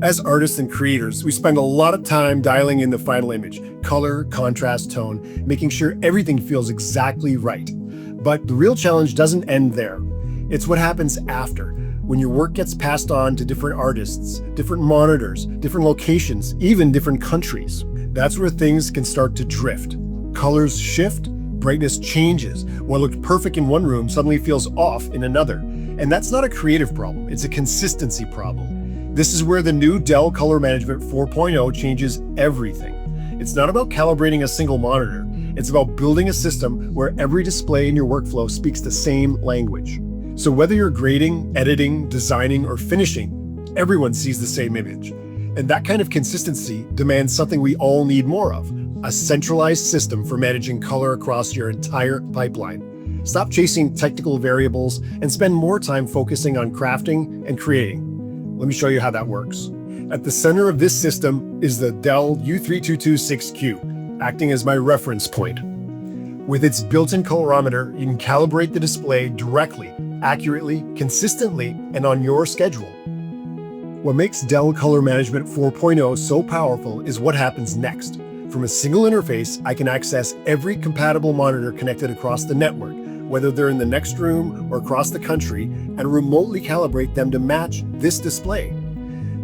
As artists and creators, we spend a lot of time dialing in the final image, color, contrast, tone, making sure everything feels exactly right. But the real challenge doesn't end there. It's what happens after, when your work gets passed on to different artists, different monitors, different locations, even different countries. That's where things can start to drift. Colors shift, brightness changes. What looked perfect in one room suddenly feels off in another. And that's not a creative problem, it's a consistency problem. This is where the new Dell Color Management 4.0 changes everything. It's not about calibrating a single monitor. It's about building a system where every display in your workflow speaks the same language. So whether you're grading, editing, designing, or finishing, everyone sees the same image. And that kind of consistency demands something we all need more of, a centralized system for managing color across your entire pipeline. Stop chasing technical variables and spend more time focusing on crafting and creating. Let me show you how that works. At the center of this system is the Dell U3226Q, acting as my reference point. With its built-in colorimeter, you can calibrate the display directly, accurately, consistently, and on your schedule. What makes Dell Color Management 4.0 so powerful is what happens next. From a single interface, I can access every compatible monitor connected across the network, whether they're in the next room or across the country, and remotely calibrate them to match this display.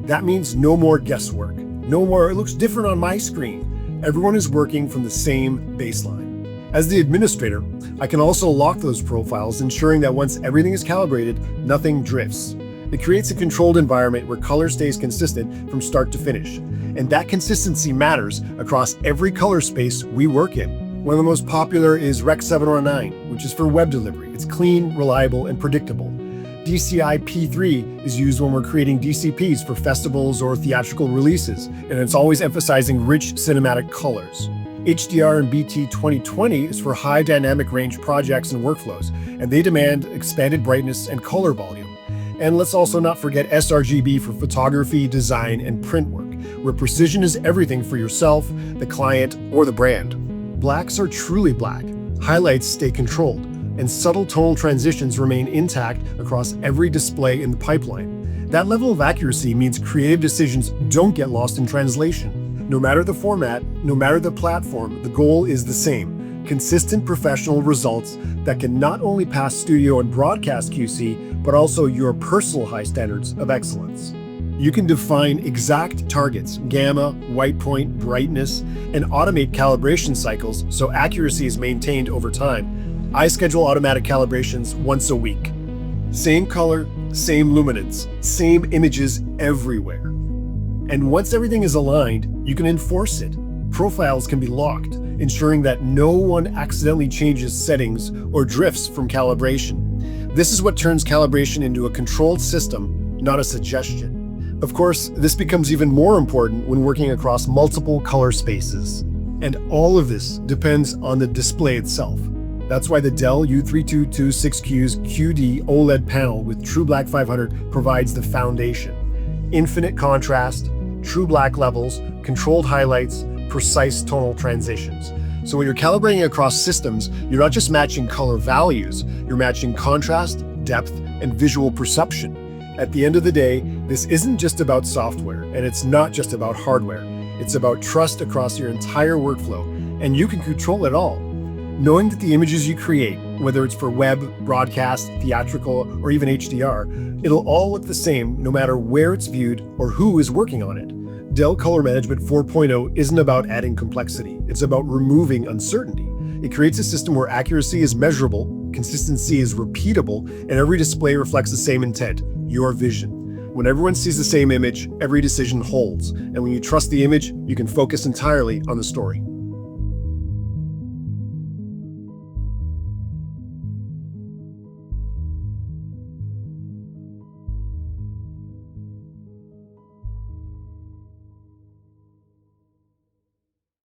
That means no more guesswork. No more, it looks different on my screen. Everyone is working from the same baseline. As the administrator, I can also lock those profiles, ensuring that once everything is calibrated, nothing drifts. It creates a controlled environment where color stays consistent from start to finish. And that consistency matters across every color space we work in. One of the most popular is Rec 709, which is for web delivery. It's clean, reliable, and predictable. DCI P3 is used when we're creating DCPs for festivals or theatrical releases, and it's always emphasizing rich cinematic colors. HDR and BT 2020 is for high dynamic range projects and workflows, and they demand expanded brightness and color volume. And let's also not forget sRGB for photography, design, and print work, where precision is everything for yourself, the client, or the brand. Blacks are truly black, highlights stay controlled, and subtle tonal transitions remain intact across every display in the pipeline. That level of accuracy means creative decisions don't get lost in translation. No matter the format, no matter the platform, the goal is the same: consistent professional results that can not only pass studio and broadcast QC, but also your personal high standards of excellence. You can define exact targets, gamma, white point, brightness, and automate calibration cycles so accuracy is maintained over time. I schedule automatic calibrations once a week. Same color, same luminance, same images everywhere. And once everything is aligned, you can enforce it. Profiles can be locked, ensuring that no one accidentally changes settings or drifts from calibration. This is what turns calibration into a controlled system, not a suggestion. Of course, this becomes even more important when working across multiple color spaces. And all of this depends on the display itself. That's why the Dell U3226Q's QD OLED panel with True Black 500 provides the foundation. Infinite contrast, true black levels, controlled highlights, precise tonal transitions. So when you're calibrating across systems, you're not just matching color values, you're matching contrast, depth, and visual perception. At the end of the day, this isn't just about software, and it's not just about hardware. It's about trust across your entire workflow, and you can control it all. Knowing that the images you create, whether it's for web, broadcast, theatrical, or even HDR, it'll all look the same no matter where it's viewed or who is working on it. Dell Color Management 4.0 isn't about adding complexity, it's about removing uncertainty. It creates a system where accuracy is measurable, consistency is repeatable, and every display reflects the same intent, your vision. When everyone sees the same image, every decision holds. And when you trust the image, you can focus entirely on the story.